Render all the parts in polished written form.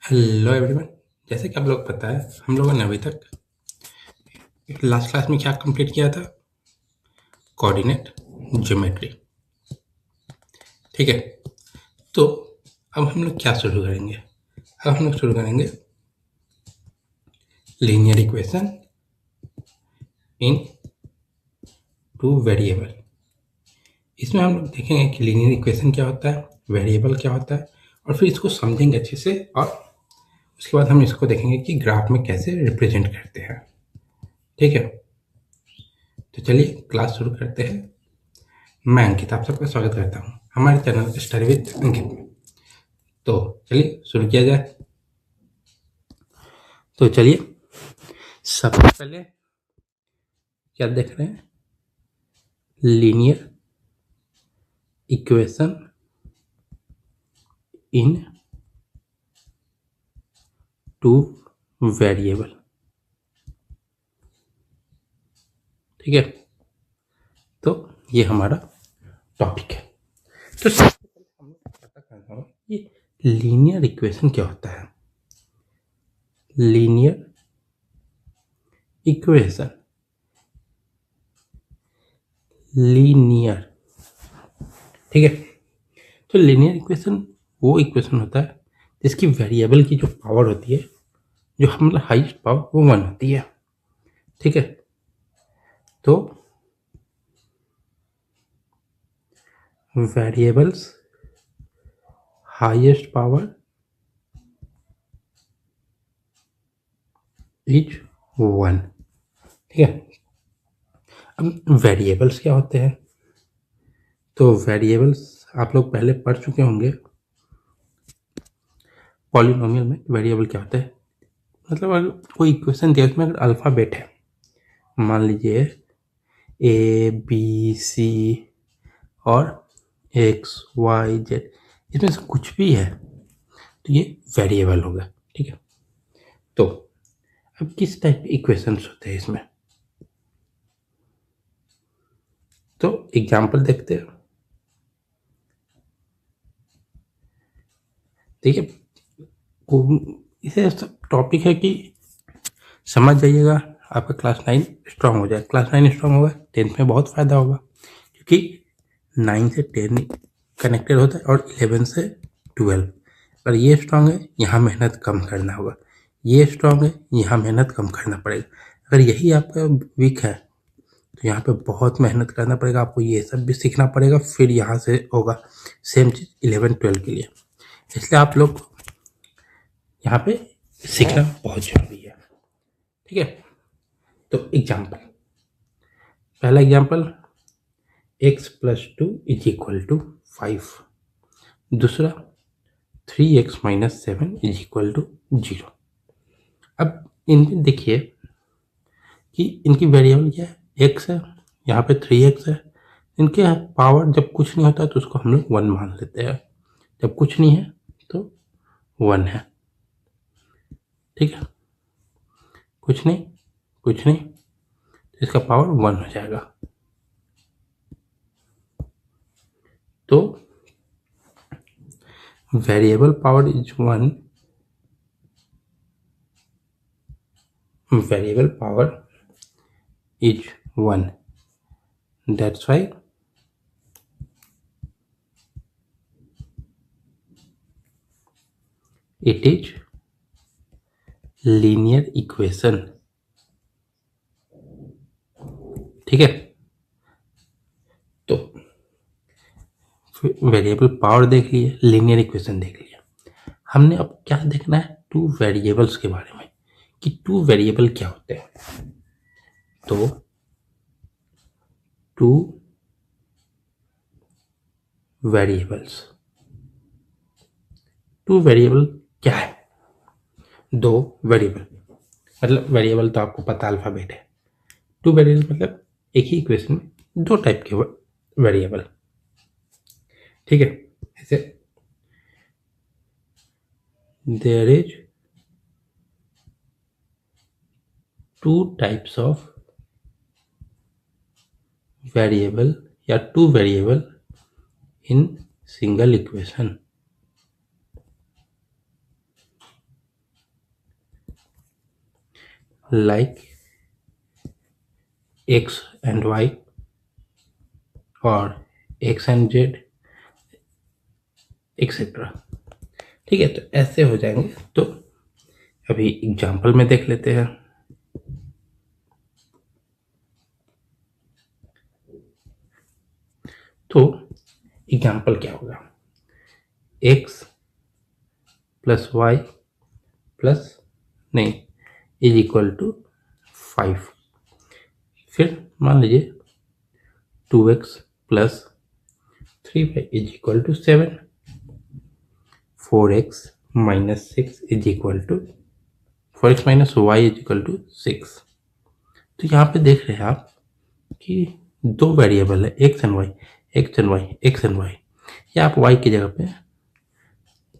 Hello everyone. जैसे कि आप लोग पता है हम लोगों ने अभी तक लास्ट क्लास में क्या कंप्लीट किया था? Coordinate geometry. ठीक है। तो अब हम लोग क्या शुरू करेंगे? अब हम लोग शुरू करेंगे linear equation in two variable. इसमें हम लोग देखेंगे कि लीनियर इक्वेशन क्या होता है, वेरिएबल क्या होता है, और फिर इसको समझेंगे अच्छे से। और उसके बाद हम इसको देखेंगे कि ग्राफ में कैसे रिप्रेजेंट करते हैं। ठीक है। तो चलिए क्लास शुरू करते हैं। मैं अंकित आप सबका स्वागत करता हूँ हमारे चैनल स्टडी विद अंकित में। तो चलिए शुरू किया जाए। तो चलिए सबसे पहले क्या देख रहे हैं? Linear equation in two variable. ठीक है। तो ये हमारा टॉपिक है। तो सबसे पहले हम लोग पता करना होगा ये लीनियर इक्वेशन क्या होता है। Linear equation, linear. ठीक है। तो लीनियर इक्वेशन वो इक्वेशन होता है जिसकी वेरिएबल की जो पावर होती है, जो हम मतलब हाईएस्ट पावर, वो 1 होती है। ठीक है। तो वेरिएबल्स हाईएस्ट पावर इज 1। ठीक है। अब वेरिएबल्स क्या होते हैं? तो वेरिएबल्स आप लोग पहले पढ़ चुके होंगे। पॉलिनोमियल में वेरिएबल क्या होता है, मतलब अगर कोई इक्वेशन दिया उसमें अगर अल्फ़ाबेट है, मान लीजिए ए बी सी और एक्स वाई जेड, इसमें से कुछ भी है तो ये वेरिएबल होगा। ठीक है। तो अब किस टाइप के इक्वेशंस होते हैं इसमें, तो एग्जाम्पल देखते हैं। देखिए इसे टॉपिक है कि समझ जाइएगा, आपका क्लास 9 स्ट्रांग हो जाए। क्लास 9 स्ट्रांग होगा 10th में बहुत फ़ायदा होगा, क्योंकि 9 से 10 कनेक्टेड होता है और 11 से 12। अगर ये स्ट्रांग है यहाँ मेहनत कम करना होगा, ये स्ट्रांग है यहाँ मेहनत कम करना पड़ेगा। अगर यही आपका वीक है तो यहाँ पे बहुत मेहनत करना पड़ेगा, आपको ये सब भी सीखना पड़ेगा, फिर यहाँ से होगा। सेम चीज़ 11-12 के लिए। इसलिए आप लोग यहाँ पे सीखना बहुत ज़रूरी है। ठीक है। तो एग्जाम्पल, पहला एग्जाम्पल x + 2 = 5। दूसरा 3x - 7 = 0। अब इनमें देखिए कि इनकी वेरिएबल क्या है, x है, यहाँ पे 3x है। इनके पावर जब कुछ नहीं होता तो उसको हम लोग 1 मान लेते हैं, जब कुछ नहीं है तो 1 है। ठीक है। कुछ नहीं, कुछ नहीं, तो इसका पावर 1 हो जाएगा। तो variable power is 1, variable power is 1, that's why it is linear equation. ठीक है। तो वेरिएबल पावर देख लिए, लीनियर इक्वेशन देख लिया, हमने अब क्या देखना है, टू वेरिएबल्स के बारे में, कि टू वेरिएबल क्या होते हैं। तो टू वेरिएबल्स, टू वेरिएबल क्या है? दो वेरिएबल, मतलब वेरिएबल तो आपको पता अल्फाबेट है। टू वेरिएबल मतलब एक ही इक्वेशन में दो टाइप के वेरिएबल। ठीक है। ऐसे there is two types of variable या two variable in single equation. like x and y और x and z एक्सेट्रा। ठीक है, तो ऐसे हो जाएंगे। तो अभी एग्जाम्पल में देख लेते हैं। तो एग्जाम्पल क्या होगा, x प्लस वाई प्लस नहीं इज इक्वल टू 5। फिर मान लीजिए 2x plus 3y is equal to 7, 4x minus 6 is equal to 4x minus Y is equal to 6। तो यहाँ पे देख रहे हैं आप कि दो वेरिएबल है x and Y, X and Y, X and Y, या आप वाई की जगह पे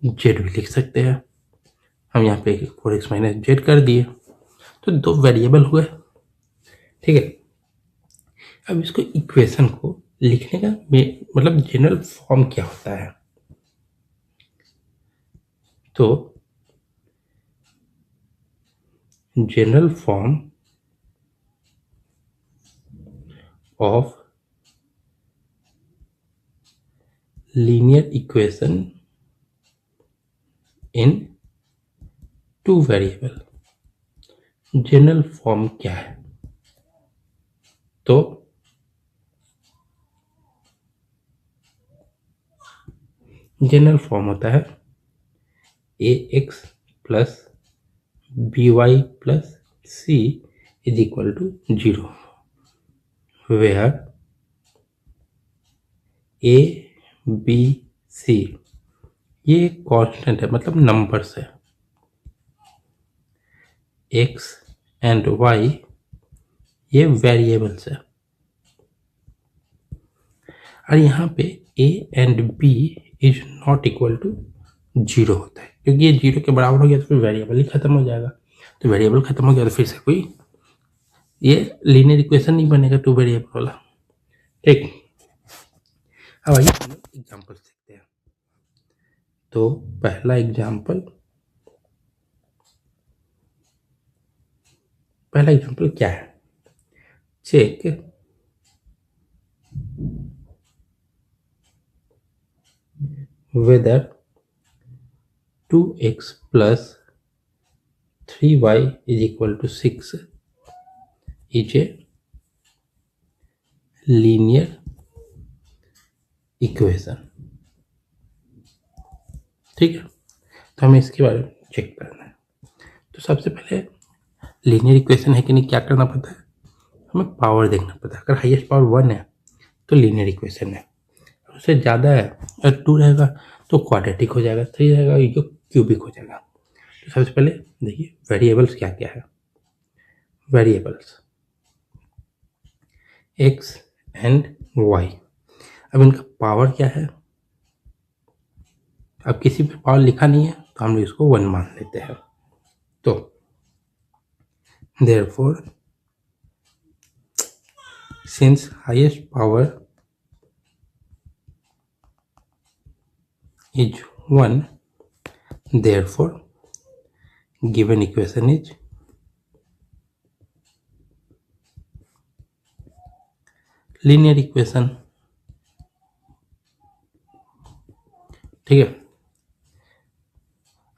जेड भी लिख सकते हैं। हम यहाँ पे 4x माइनस जेड कर दिए, तो दो वेरिएबल हुए। ठीक है, अब इसको इक्वेशन को लिखने का मतलब जनरल फॉर्म क्या होता है, तो general form of linear equation in two variable, general form क्या है, तो जनरल फॉर्म होता है a x plus b y plus c is equal to 0, where a b c ये कांस्टेंट है, मतलब नंबर्स है, एक्स एंड वाई ये वेरिएबल्स है। और यहाँ पे a and b is not equal to 0 होता है, क्योंकि ये 0 के बराबर हो गया तो फिर वेरिएबल ही खत्म हो जाएगा। तो वेरिएबल खत्म हो गया तो फिर से कोई ये लीनियर इक्वेशन नहीं बनेगा टू वेरिएबल वाला। ठीक, अब आइए हम एग्जाम्पल देखते हैं। तो पहला एग्जाम्पल क्या है, check whether 2x plus 3y is equal to 6 is a linear equation। ठीक है, तो हमें इसके बारे में चेक करना है। तो सबसे पहले लीनियर इक्वेशन है कि नहीं क्या करना पड़ता है, हमें पावर देखना पड़ता है। अगर हाईएस्ट पावर 1 है तो लीनियर इक्वेशन है, उससे ज़्यादा है अगर 2 रहेगा तो क्वाड्रेटिक हो जाएगा, 3 रहेगा ये क्यूबिक हो जाएगा। तो सबसे पहले देखिए वेरिएबल्स क्या क्या है। वेरिएबल्स एक्स एंड वाई, अब इनका पावर क्या है, अब किसी पे पावर लिखा नहीं है तो हम लोग इसको 1 मान लेते हैं। तो therefore since highest power is 1, therefore given equation is linear equation। ठीक है,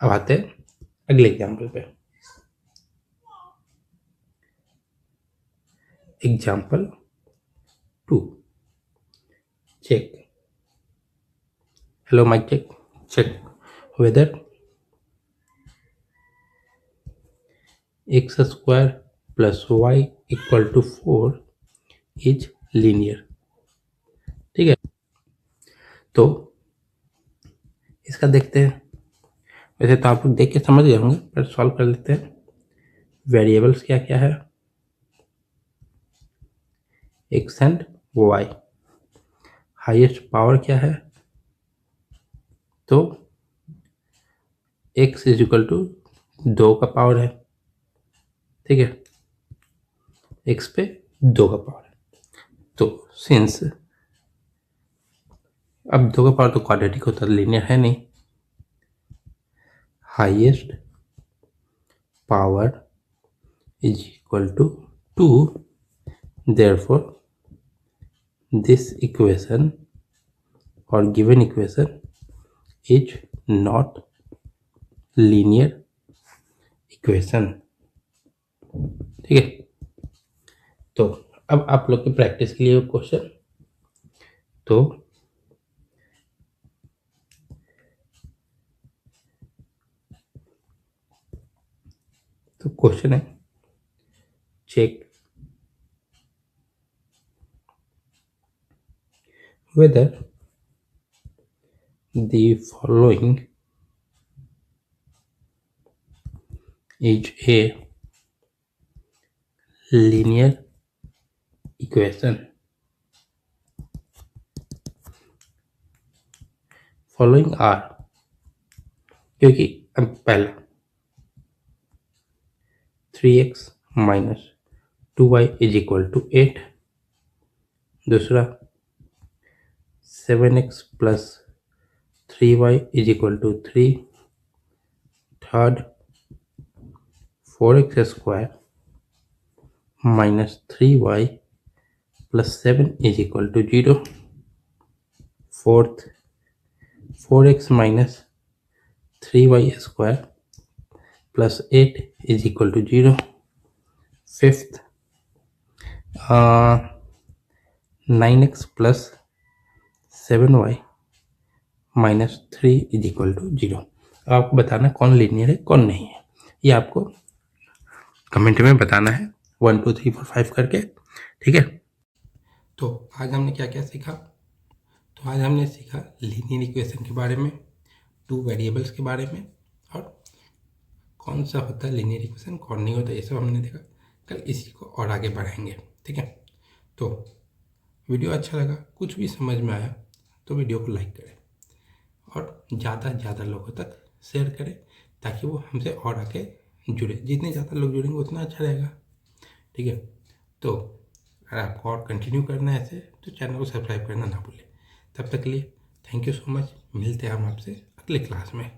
अब आते हैं अगले एग्जाम्पल पे। Example 2, check, hello mic check, check whether x square plus y equal to 4 is linear। ठीक है, तो इसका देखते हैं। वैसे तो आप लोग देख के समझ गए होंगे, पर सॉल्व कर लेते हैं। वेरिएबल्स क्या क्या है, x and Y, highest power क्या है, तो x इज इक्वल टू 2 का पावर है। ठीक है, x पे 2 का पावर है, तो सिंस अब 2 का पावर तो क्वाड्रेटिक होता है, लीनियर है नहीं। Highest power is equal to 2. Therefore this equation or given equation is not linear equation. ठीक है, तो अब आप लोग की प्रैक्टिस के लिए क्वेश्चन। तो क्वेश्चन है, check whether the following is a linear equation. Following are, क्योंकि अब पहला 3x minus 2y is equal to 8, दूसरा 7x plus 3y is equal to 3, third 4x square minus 3y plus 7 is equal to 0, fourth 4x minus 3y square plus 8 is equal to 0, fifth 9x plus 7y minus 3 is equal to 0। अब आपको बताना कौन linear है कौन नहीं है, ये आपको कमेंट में बताना है 1 2 3 4 5 करके, ठीक है। तो आज हमने क्या क्या सीखा, तो आज हमने सीखा लीनियर इक्वेशन के बारे में, 2 वेरिएबल्स के बारे में, और कौन सा होता है लीनियर इक्वेशन कौन नहीं होता, ये सब हमने देखा। कल इसी को और आगे बढ़ाएंगे, ठीक है। तो वीडियो अच्छा लगा, कुछ भी समझ में आया तो वीडियो को लाइक करें और ज़्यादा से ज़्यादा लोगों तक शेयर करें, ताकि वो हमसे और आगे जुड़े। जितने ज़्यादा लोग जुड़ेंगे उतना अच्छा रहेगा, ठीक है। तो अगर आपको और कंटिन्यू करना है ऐसे, तो चैनल को सब्सक्राइब करना ना भूलें। तब तक के लिए थैंक यू सो मच, मिलते हैं हम आपसे अगले क्लास में।